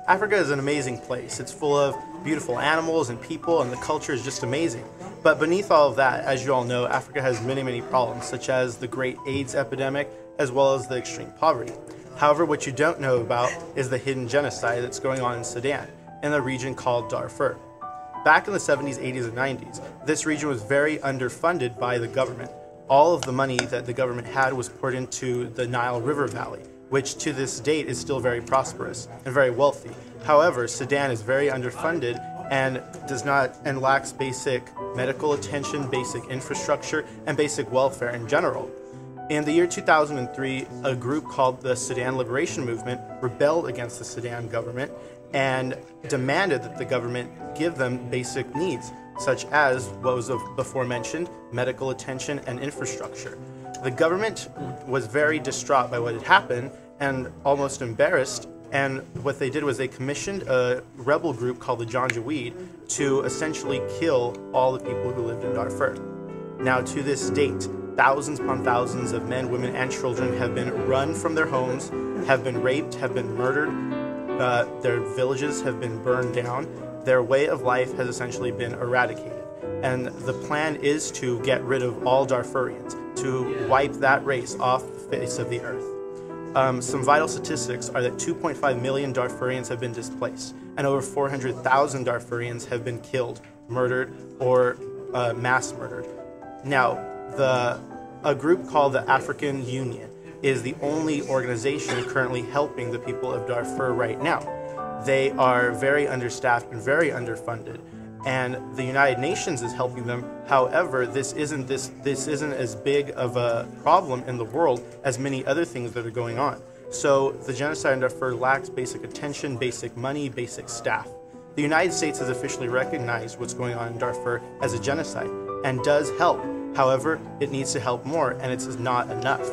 Africa is an amazing place. It's full of beautiful animals and people, and the culture is just amazing. But beneath all of that, as you all know, Africa has many, many problems, such as the great AIDS epidemic, as well as the extreme poverty. However, what you don't know about is the hidden genocide that's going on in Sudan, in a region called Darfur. Back in the 70s, 80s, and 90s, this region was very underfunded by the government. All of the money that the government had was poured into the Nile River Valley, which to this date is still very prosperous and very wealthy. However, Sudan is very underfunded and lacks basic medical attention, basic infrastructure, and basic welfare in general. In the year 2003, a group called the Sudan Liberation Movement rebelled against the Sudan government and demanded that the government give them basic needs, such as what was before mentioned, medical attention and infrastructure. The government was very distraught by what had happened and almost embarrassed, and what they did was they commissioned a rebel group called the Janjaweed to essentially kill all the people who lived in Darfur. Now, to this date, thousands upon thousands of men, women, and children have been run from their homes, have been raped, have been murdered, their villages have been burned down, their way of life has essentially been eradicated. And the plan is to get rid of all Darfurians, to wipe that race off the face of the earth. Some vital statistics are that 2.5 million Darfurians have been displaced, and over 400,000 Darfurians have been killed, murdered, or mass murdered. Now, a group called the African Union is the only organization currently helping the people of Darfur right now. They are very understaffed and very underfunded, and the United Nations is helping them. However, this isn't as big of a problem in the world as many other things that are going on. So the genocide in Darfur lacks basic attention, basic money, basic staff. The United States has officially recognized what's going on in Darfur as a genocide and does help. However, it needs to help more, and it's not enough.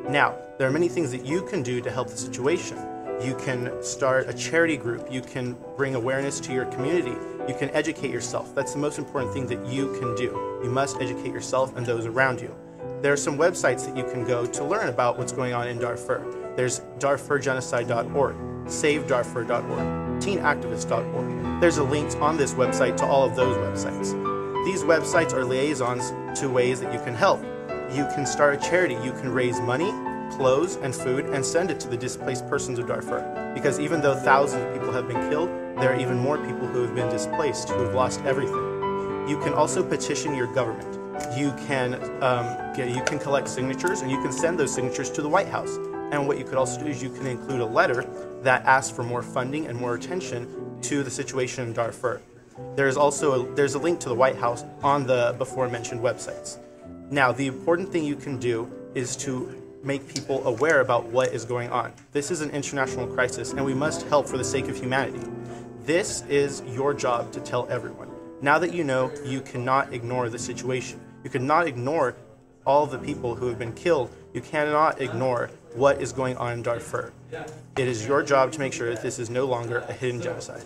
Now, there are many things that you can do to help the situation. You can start a charity group. You can bring awareness to your community. You can educate yourself. That's the most important thing that you can do. You must educate yourself and those around you. There are some websites that you can go to learn about what's going on in Darfur. There's darfurgenocide.org, savedarfur.org, teenactivist.org. There's a link on this website to all of those websites. These websites are liaisons to ways that you can help. You can start a charity. You can raise money, clothes, and food and send it to the displaced persons of Darfur. Because even though thousands of people have been killed, there are even more people who have been displaced, who have lost everything. You can also petition your government. You can collect signatures, and you can send those signatures to the White House. And what you could also do is you can include a letter that asks for more funding and more attention to the situation in Darfur. There's a link to the White House on the before mentioned websites. Now, the important thing you can do is to make people aware about what is going on. This is an international crisis, and we must help for the sake of humanity. This is your job to tell everyone. Now that you know, you cannot ignore the situation. You cannot ignore all the people who have been killed. You cannot ignore what is going on in Darfur. It is your job to make sure that this is no longer a hidden genocide.